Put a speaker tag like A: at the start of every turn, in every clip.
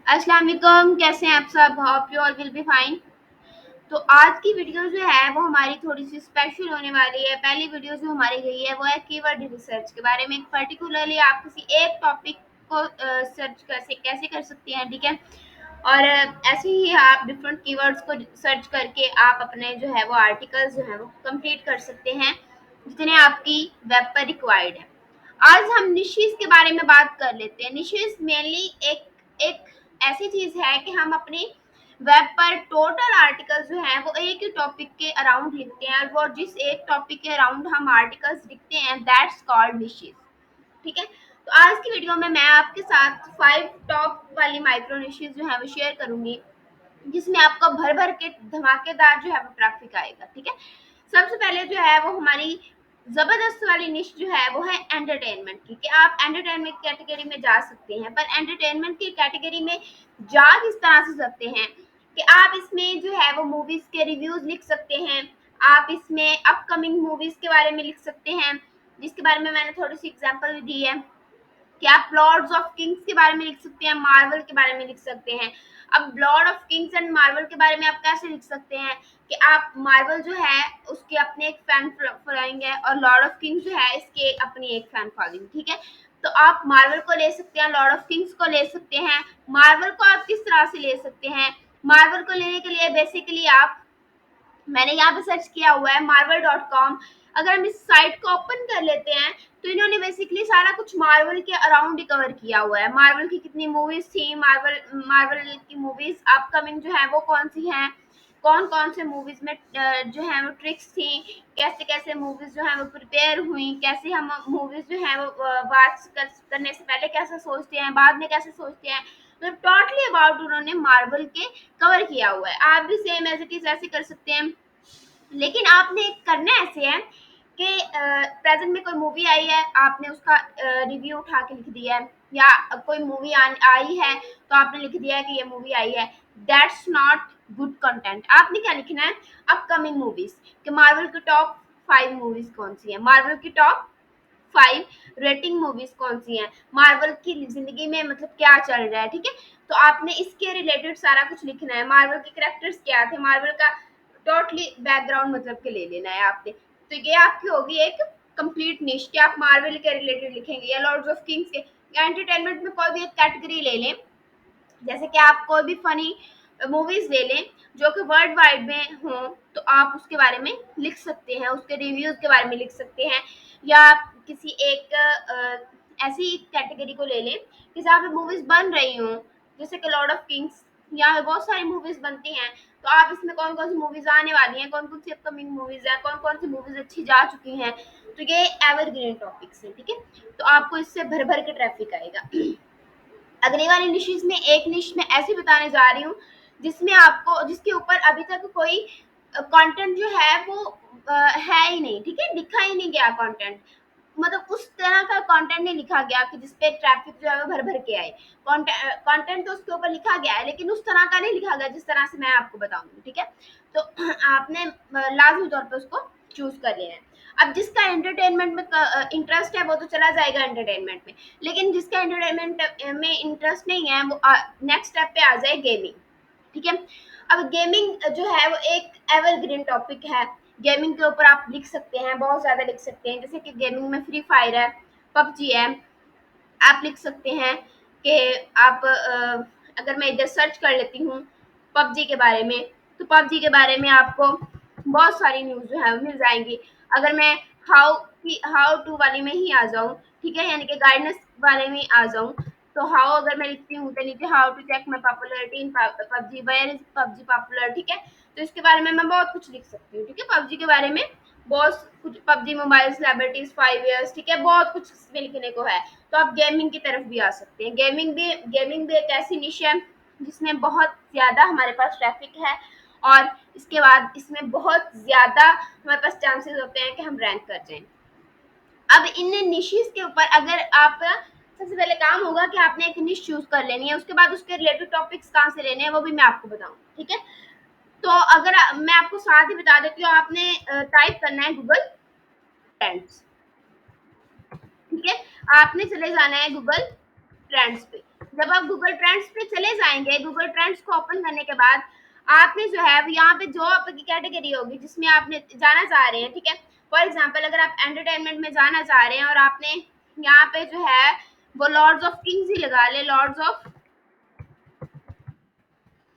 A: अस्सलाम वालेकुम, कैसे हैं आप सब? Hope you all will be fine. तो आज की वीडियो जो है वो हमारी थोड़ी सी स्पेशल होने वाली है। पहली वीडियो जो हमारी गई है वो है कीवर्ड रिसर्च के बारे में। पर्टिकुलरली आप किसी एक टॉपिक को सर्च कैसे कैसे कर सकते हैं, ठीक है। और ऐसे ही आप डिफरेंट कीवर्ड्स को सर्च करके आप अपने जो है वो आर्टिकल्स जो है वो कंप्लीट कर सकते हैं, जितने आपकी वेब पर रिक्वायर्ड है। आज हम निशेस के बारे में बात कर लेते हैं। निशेस मेनली एक एक ऐसी चीज है कि हम अपने वेब पर टोटल आर्टिकल जो है वो एक ही टॉपिक के अराउंड लिखते हैं, और वो जिस एक टॉपिक के अराउंड हम आर्टिकल्स लिखते हैं दैट्स कॉल्ड निशेस, ठीक है। तो आज की वीडियो में मैं आपके साथ 5 टॉप वाली माइक्रो निशेस जो है वो शेयर करूंगी, जिसमें आपको भर भर के धमाकेदार जो है वो ट्रैफिक आएगा, ठीक है। सबसे पहले जो है वो हमारी जबरदस्त वाली निश जो है वो है एंटरटेनमेंट की, कि आप एंटरटेनमेंट कैटेगरी में जा सकते हैं। पर एंटरटेनमेंट की कैटेगरी में जा किस तरह से सकते हैं कि आप इसमें जो है वो मूवीज के रिव्यूज लिख सकते हैं। आप इसमें अपकमिंग मूवीज के बारे में लिख सकते हैं, जिसके बारे में मैंने थोड़ी सी एग्जांपल भी दी है। कि आप लॉर्ड्स ऑफ किंग्स के बारे में लिख सकते हैं, मार्वल के बारे में लिख सकते हैं। अब Lord of Kings and Marvel के बारे में आप कैसे लिख सकते हैं कि आप मार्वल जो है उसके अपने एक फैन फॉलोइंग है, और लॉर्ड ऑफ किंग्स जो है इसके अपनी एक फैन फॉलोइंग, ठीक है। तो आप मार्वल को ले सकते हैं, लॉर्ड ऑफ किंग्स को ले सकते हैं। मार्वल को आप किस तरह से ले सकते हैं? मार्वल को लेने के लिए बेसिकली आप, मैंने यहाँ पे सर्च किया हुआ है marvel.com। अगर हम इस साइट को ओपन कर लेते हैं तो इन्होंने बेसिकली सारा कुछ मार्वल के अराउंड ही कवर किया हुआ है। मार्वल की कितनी मूवीज थी, मार्वल मार्वल की मूवीज अपकमिंग जो है वो कौन सी हैं, कौन कौन से मूवीज में जो है वो ट्रिक्स थी, कैसे कैसे मूवीज जो है वो प्रिपेयर हुई, कैसे हम मूवीज जो है वो करने से पहले कैसे सोचते हैं, बाद में कैसे सोचते हैं। मतलब टोटली अबाउट उन्होंने मार्वल के कवर किया हुआ है। आप भी सेम एज इट इज ऐसे कर सकते हैं, लेकिन आपने करना ऐसे है कि प्रेजेंट में कोई मूवी आई है, आपने उसका रिव्यू उठा के लिख दिया है, या कोई मूवी आई है तो आपने लिख दिया है कि ये मूवी आई है। That's not good content. आपने क्या लिखना है? अपकमिंग मूवीज, कि मार्वल की टॉप 5 मूवीज कौन सी है, मार्वल की टॉप 5 रेटिंग मूवीज कौन सी हैं, मार्वल की जिंदगी में मतलब क्या चल रहा है, ठीक है। तो आपने इसके रिलेटेड सारा कुछ लिखना है। मार्वल के कैरेक्टर्स क्या थे, मार्वल का टोटली बैकग्राउंड मतलब के ले लेना है आपने। तो ये आपकी होगी एक कंप्लीट निश, कि आप मार्वल के रिलेटेड लिखेंगे, या लॉर्ड्स ऑफ किंग्स के, या एंटरटेनमेंट में कोई भी एक कैटेगरी ले लें। जैसे कि आप कोई भी फनी मूवीज ले लें जो कि वर्ल्ड वाइड में हो, तो आप उसके बारे में लिख सकते हैं, उसके रिव्यूज के बारे में लिख सकते हैं। या आप किसी एक ऐसी कैटेगरी को ले लें कि जहाँ पे मूवीज बन रही हों, जैसे कि लॉर्ड ऑफ किंग्स, यहाँ पे बहुत सारी मूवीज बनती हैं। तो आप इसमें कौन कौन सी मूवीज आने वाली हैं, कौन कौन सी अपकमिंग मूवीज हैं, कौन कौन सी मूवीज अच्छी जा चुकी हैं। तो ये एवरग्रीन टॉपिक्स हैं, ठीक है। तो आपको इससे भर भर के ट्रैफिक आएगा। अगली वाली निशेस में एक निश में ऐसे बताने जा रही हूँ जिसमें आपको, जिसके ऊपर अभी तक कोई कंटेंट जो है वो है ही नहीं, ठीक है, लिखा ही नहीं गया कंटेंट। मतलब उस तरह का कंटेंट नहीं लिखा गया कि जिसपे ट्रैफिक जो है वो भर भर के आए। कंटेंट तो उसके ऊपर लिखा गया है, लेकिन उस तरह का नहीं लिखा गया जिस तरह से मैं आपको बताऊंगी, ठीक है। तो आपने लाजमी तौर पर उसको चूज कर लेना है। अब जिसका एंटरटेनमेंट में इंटरेस्ट है वो तो चला जाएगा एंटरटेनमेंट में, लेकिन जिसका एंटरटेनमेंट में इंटरेस्ट नहीं है वो नेक्स्ट स्टेप पे आ जाए गेमिंग, ठीक है। अब गेमिंग जो है वो एक एवरग्रीन टॉपिक है। गेमिंग के ऊपर आप लिख सकते हैं, बहुत ज़्यादा लिख सकते हैं। जैसे कि गेमिंग में फ्री फायर है, पबजी है। आप लिख सकते हैं कि आप अगर मैं इधर सर्च कर लेती हूँ पबजी के बारे में, तो पबजी के बारे में आपको बहुत सारी न्यूज़ जो है वो मिल जाएंगी। अगर मैं हाउ हाउ टू वाली में ही आ जाऊँ, ठीक है, यानी कि गाइडेंस वाले में आ जाऊँ, तो हाउ अगर मैं लिखती हूँ तो नीचे how to check my popularity in PUBG, where is PUBG popular, ठीक है। तो इसके बारे में मैं बहुत कुछ लिख सकती हूँ, ठीक है, पबजी के बारे में बहुत कुछ। पबजी मोबाइल सेलिब्रिटीज 5 years, ठीक है, बहुत कुछ इसमें लिखने को है। तो आप गेमिंग की तरफ भी आ सकते हैं। गेमिंग भी एक ऐसी निश है जिसमें बहुत ज़्यादा हमारे पास ट्रैफिक है, और इसके बाद इसमें बहुत ज़्यादा हमारे पास चांसेस होते हैं कि हम रैंक कर जाएं। अब इन निशेस के ऊपर अगर आप, सबसे पहले काम होगा कि आपने एक निश चूज कर लेनी है, उसके बाद उसके रिलेटेड टॉपिक्स कहाँ से लेने हैं वो भी मैं आपको बताऊँ, ठीक है। तो अगर मैं आपको साथ ही बता देती हूँ, आपने टाइप करना है गूगल ट्रेंड्स, ठीक है। आपने चले जाना है गूगल ट्रेंड्स पे। जब आप गूगल ट्रेंड्स पे चले आएंगे, गूगल ट्रेंड्स को ओपन करने के बाद आपने जो है यहाँ पे जो आपकी कैटेगरी होगी जिसमें आपने जाना चाह रहे हैं, ठीक है। फॉर एग्जाम्पल अगर आप एंटरटेनमेंट में जाना चाह रहे हैं और आपने यहाँ पे जो है वो लॉर्ड्स ऑफ किंग्स ही लगा ले, लॉर्ड्स ऑफ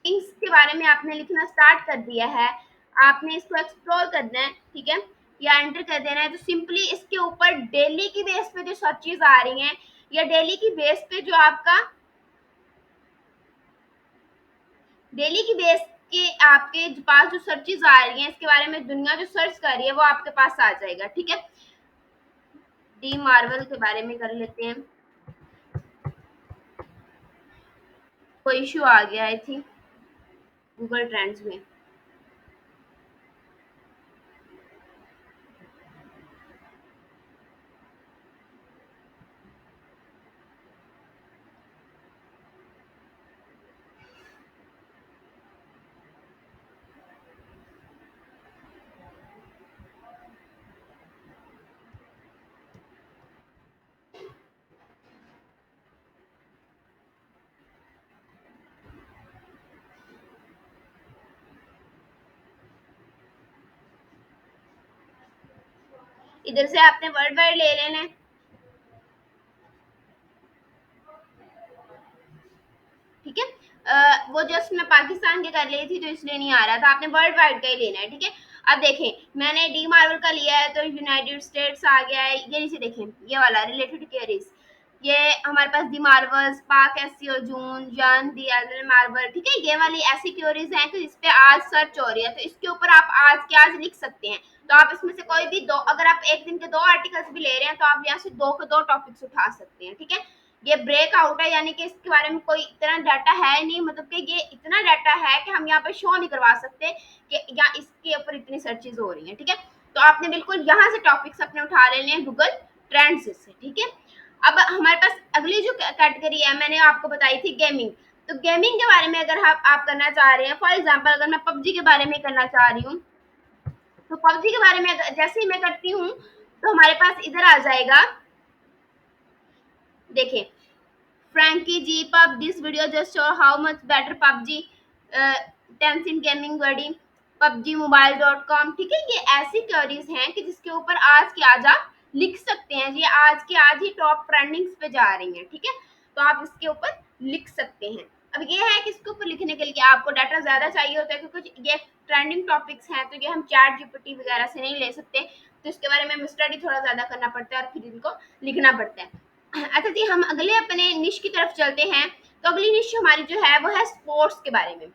A: किंग्स के बारे में आपने लिखना स्टार्ट कर दिया है, आपने इसको एक्सप्लोर करना है, ठीक है, या एंटर कर देना है, तो सिंपली इसके ऊपर डेली की बेस पे जो सर्चेज आ रही हैं या डेली की बेस पे जो आपका डेली की बेस के आपके पास जो सर्चेज आ रही हैं इसके बारे में दुनिया जो सर्च कर रही है वो आपके पास आ जाएगा, ठीक है। डी मार्वल के बारे में कर लेते हैं, कोई इशू आ गया आई थिंक गूगल ट्रेंड्स में। इधर से आपने वर्ल्ड वाइड ले लेना है, ठीक है। वो जस्ट मैं पाकिस्तान के कर ली थी तो इसलिए नहीं आ रहा था, आपने वर्ल्ड वाइड का ही लेना है, ठीक है। अब देखें मैंने डी मार्वल का लिया है तो यूनाइटेड स्टेट्स आ गया है, ये नीचे देखें ये वाला रिलेटेड क्वेरीज, ये हमारे पास दी मार्वल्स, पाक एससीओ जून, जन दी एल मार्वल, ठीक है। ये वाली ऐसी क्वेरीज हैं कि जिस पे आज सर्च हो रही है, तो इसके ऊपर आप आज के आज लिख सकते हैं। तो आप इसमें से कोई भी दो, अगर आप एक दिन के दो आर्टिकल्स भी ले रहे हैं तो आप यहाँ से दो के दो टॉपिक्स उठा सकते हैं, ठीक है। ये ब्रेक आउट है यानी कि इसके बारे में कोई इतना डाटा है नहीं, मतलब कि ये इतना डाटा है कि हम यहाँ पे शो नहीं करवा सकते कि या इसके ऊपर इतनी सर्चेज हो रही हैं, ठीक है। तो आपने बिल्कुल यहाँ से टॉपिक्स अपने उठा लेने हैं गूगल ट्रेंड्स से, ठीक है। अब हमारे पास अगली जो कैटेगरी है मैंने आपको बताई थी गेमिंग, तो गेमिंग के बारे में अगर आप करना चाह रहे हैं, फॉर एग्जाम्पल अगर मैं पबजी के बारे में करना चाह रही हूँ, तो पबजी के बारे में जैसे ही मैं करती हूँ तो हमारे पास इधर आ जाएगा, देखिए Frankie G Pub, this video just show how much better PUBG, Tencent Gaming Buddy, PUBGMobile.com, ठीक है। ये ऐसी क्वेरीज हैं कि जिसके ऊपर आज के आज आप लिख सकते हैं, ये आज के आज ही टॉप ट्रेंडिंग्स पे जा रही हैं, ठीक है। तो आप इसके ऊपर लिख सकते हैं। अब ये है कि इसके ऊपर लिखने के लिए आपको डाटा ज्यादा चाहिए होता है क्योंकि ये ट्रेंडिंग टॉपिक्स हैं, तो ये हम चैट जीपीटी वगैरह से नहीं ले सकते, तो इसके बारे में हमें स्टडी थोड़ा ज्यादा करना पड़ता है और फिर इनको लिखना पड़ता है। अच्छा जी, हम अगले अपने निश की तरफ चलते हैं। तो अगली निश हमारी जो है वो है स्पोर्ट्स के बारे में,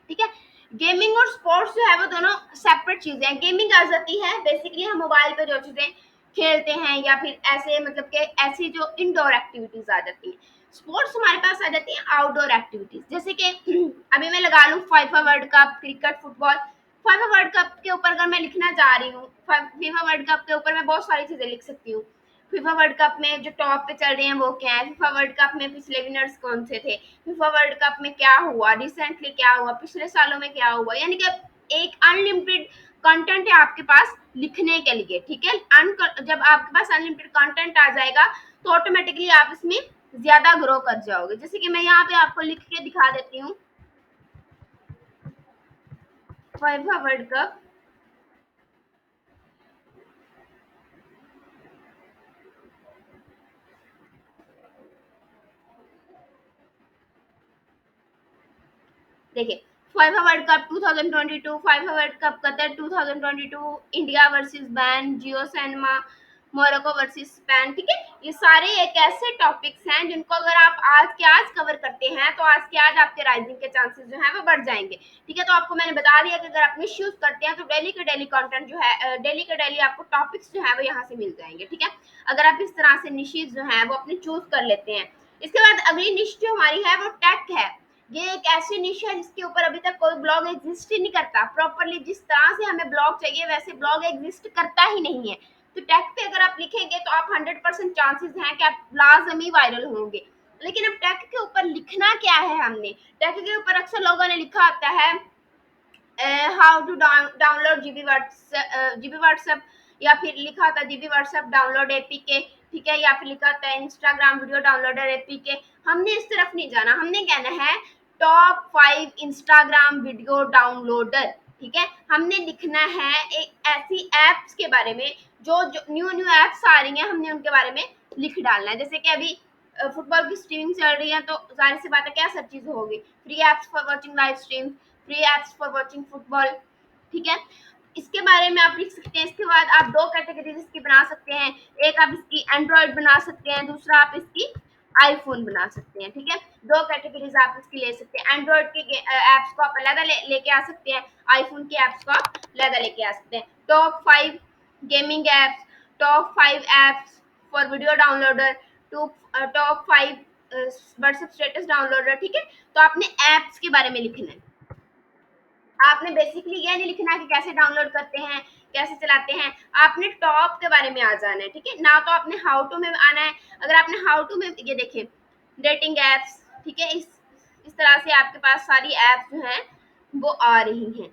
A: ठीक है। गेमिंग और स्पोर्ट्स जो है वो दोनों सेपरेट चीजें हैं। गेमिंग आ जाती है बेसिकली हम मोबाइल पे जो चीजें खेलते हैं या फिर ऐसे मतलब कि ऐसी जो इंडोर एक्टिविटीज आ जाती हैं। स्पोर्ट्स हमारे पास आ जाती है आउटडोर एक्टिविटीज, जैसे कि अभी मैं लगा लूँ FIFA world cup, cricket, football. FIFA world cup के ऊपर अगर मैं लिखना चाह रही हूँ, फीफा वर्ल्ड कप के ऊपर मैं बहुत सारी चीजें लिख सकती हूँ। फीफा वर्ल्ड कप में जो टॉप पे चल रहे हैं वो क्या है, फीफा वर्ल्ड कप में पिछले विनर्स कौन से थे, फीफा वर्ल्ड कप में क्या हुआ, रिसेंटली क्या हुआ, पिछले सालों में क्या हुआ, यानी कि एक अनलिमिटेड कंटेंट है आपके पास लिखने के लिए, ठीक है। जब आपके पास अनलिमिटेड कंटेंट आ जाएगा तो ऑटोमेटिकली आप इसमें ज्यादा ग्रो कर जाओगे। जैसे कि मैं यहाँ पे आपको लिख के दिखा देती हूँ, फीफा वर्ल्ड कप, देखिए FIFA world cup 2022, FIFA world cup Qatar 2022, India versus बैन, Jio cinema, Morocco versus Spain, ठीक है। ये सारे एक ऐसे टॉपिक्स हैं जिनको अगर आप आज के आज कवर करते हैं तो आज के आज आपके राइजिंग के चांसेस जो है वो बढ़ जाएंगे, ठीक है। तो आपको मैंने बता दिया कि अगर आप मिस यूज करते हैं तो डेली के डेली कंटेंट जो है, डेली के डेली आपको टॉपिक्स जो है वो यहाँ से मिल जाएंगे, ठीक है। अगर आप इस तरह से निशेज जो है वो अपने चूज कर लेते हैं। इसके बाद अगली निश जो हमारी है वो टेक है। ये एक ऐसी निश है जिसके ऊपर अभी तक कोई ब्लॉग एग्जिस्ट ही नहीं करता प्रॉपरली, जिस तरह से हमें ब्लॉग चाहिए वैसे ब्लॉग एग्जिस्ट करता ही नहीं है। तो टेक पे अगर आप लिखेंगे तो आप 100% चांसेस हैं कि आप लाजमी वायरल होंगे। लेकिन अब टेक के ऊपर लिखना क्या है, हमने टेक के ऊपर अक्सर लोगों ने लिखा होता है how to download GB WhatsApp, या फिर लिखा था जीबी व्हाट्सएप डाउनलोड एपीके, ठीक है, या फिर लिखा था इंस्टाग्राम वीडियो डाउनलोडर एपीके। हमने इस तरफ नहीं जाना, हमने कहना है टॉप 5 इंस्टाग्राम वीडियो डाउनलोडर। ठीक है, हमने लिखना है एक ऐसी एप्स के बारे में जो न्यू न्यू एप्स आ रही हैं, हमने उनके बारे में लिख डालना है। जैसे कि अभी फुटबॉल की स्ट्रीमिंग चल रही है, तो जाहिर सी बात है क्या सब चीज़ होगी, free apps for watching live stream, free apps for watching football. ठीक है, इसके बारे में आप लिख सकते हैं। इसके बाद आप दो कैटेगरीज इसकी बना सकते हैं, एक आप इसकी एंड्रॉयड बना सकते हैं, दूसरा आप इसकी आईफोन बना सकते हैं। ठीक है, दो कैटेगरीज आप इसकी ले सकते हैं। एंड्रॉयड के एप्स को आप अलग लेके आ सकते हैं, आईफोन के एप्स को आप अलग लेके आ सकते हैं। Top 5 gaming apps, top 5 apps for video downloader, top 5 WhatsApp status downloader. ठीक है, तो आपने एप्स के बारे में लिखना है। आपने बेसिकली ये नहीं लिखना कि कैसे डाउनलोड करते हैं, कैसे चलाते हैं, आपने टॉप के बारे में आ जाना है। ठीक है, ना तो आपने हाउ टू में आना है। अगर आपने हाउ टू में ये देखें डेटिंग एप्स, ठीक है, इस तरह से आपके पास सारी एप्स जो हैं वो आ रही हैं।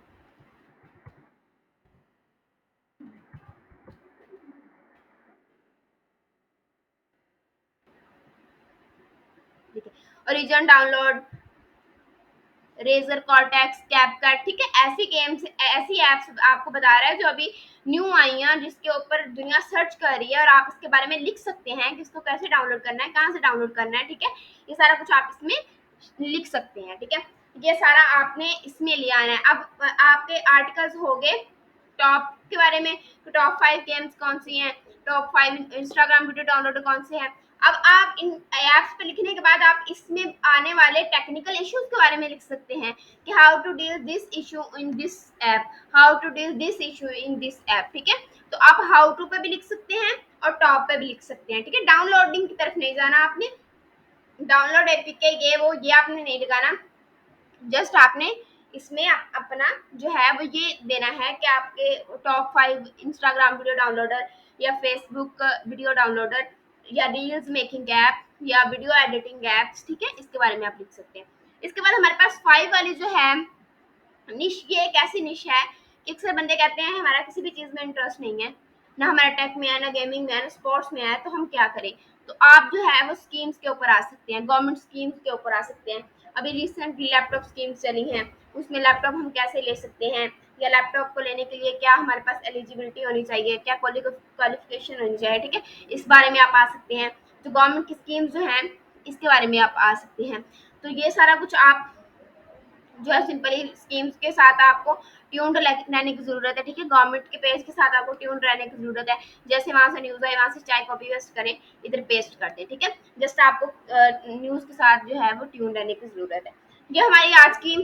A: ठीक है, Origin download, Razer Cortex, CapCut. ठीक है, ऐसी गेम्स, ऐसी एप्स आपको बता रहा है जो अभी न्यू आई हैं, जिसके ऊपर दुनिया सर्च कर रही है, और आप इसके बारे में लिख सकते हैं कि इसको कैसे डाउनलोड करना है, कहाँ से डाउनलोड करना है। ठीक है, ये सारा कुछ आप इसमें लिख सकते हैं। ठीक है, ये सारा आपने इसमें ले आना है। अब आपके आर्टिकल्स हो गए टॉप के बारे में, तो टॉप 5 गेम्स कौन सी हैं, टॉप 5 इंस्टाग्राम वीडियो डाउनलोडर कौन से हैं। अब आप इन ऐप्स पे लिखने के बाद आप इसमें आने वाले टेक्निकल इश्यूज के बारे में लिख सकते हैं कि how to deal this issue in this app, how to deal this issue in this app. ठीक है, तो आप हाउ टू पे भी लिख सकते हैं और टॉप पे भी लिख सकते हैं। ठीक है, डाउनलोडिंग की तरफ नहीं जाना आपने, डाउनलोड एपीके ये वो ये आपने नहीं लगाना। जस्ट आपने इसमें अपना जो है वो ये देना है कि आपके टॉप 5 इंस्टाग्राम वीडियो डाउनलोडर, या फेसबुक वीडियो डाउनलोडर, या रील्स मेकिंग ऐप, या वीडियो एडिटिंग एप्स। ठीक है, इसके बारे में आप लिख सकते हैं। इसके बाद हमारे पास 5 वाली जो है निश, ये एक ऐसी निश है कि अक्सर बंदे कहते हैं हमारा किसी भी चीज़ में इंटरेस्ट नहीं है, ना हमारा टेक में है, ना गेमिंग में है, ना स्पोर्ट्स में है, तो हम क्या करें। तो आप जो है वो स्कीम्स के ऊपर आ सकते हैं, गवर्नमेंट स्कीम्स के ऊपर आ सकते हैं। अभी रिसेंटली लैपटॉप स्कीम्स चली हैं, उसमें लैपटॉप हम कैसे ले सकते हैं, या लैपटॉप को लेने के लिए क्या हमारे पास एलिजिबिलिटी होनी चाहिए, क्या क्वालिफिकेशन होनी चाहिए। ठीक है, इस बारे में आप आ सकते हैं। जो गवर्नमेंट की स्कीम्स जो हैं इसके बारे में आप आ सकते हैं। तो ये सारा कुछ आप जो है सिंपली स्कीम्स के साथ आपको ट्यून्ड रहने की ज़रूरत है। ठीक है, गवर्नमेंट के पेज के साथ आपको ट्यून्ड रहने की ज़रूरत है। जैसे वहाँ से न्यूज़ आए वहाँ से चाहे कॉपी पेस्ट करें, इधर पेस्ट कर दें। ठीक है, जस्ट आपको न्यूज़ के साथ जो है वो ट्यून रहने की ज़रूरत है। ये हमारी आज की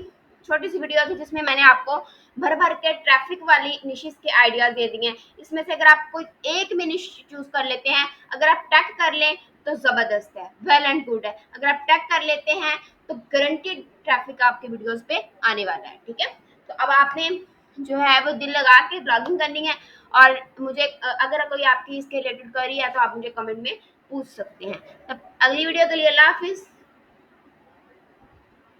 A: छोटी सी वीडियो थी जिसमें मैंने आपको भर भर के ट्रैफिक वाली निशेस के आइडियाज़ दे दिए हैं। इसमें से अगर आप कोई एक में निश चूज़ कर लेते हैं, अगर आप टैग कर लें तो ज़बरदस्त है, वेल एंड गुड है। अगर आप टैग कर लेते हैं तो गारंटेड ट्रैफिक आपके वीडियोस पे आने वाला है। ठीक है, तो अब आपने जो है वो दिल लगा के ब्लॉगिंग करनी है, और मुझे अगर कोई आपकी इसके रिलेटेड क्वेरी है तो आप मुझे कमेंट में पूछ सकते हैं। तब अगली वीडियो के लिए अल्लाह हाफिज़।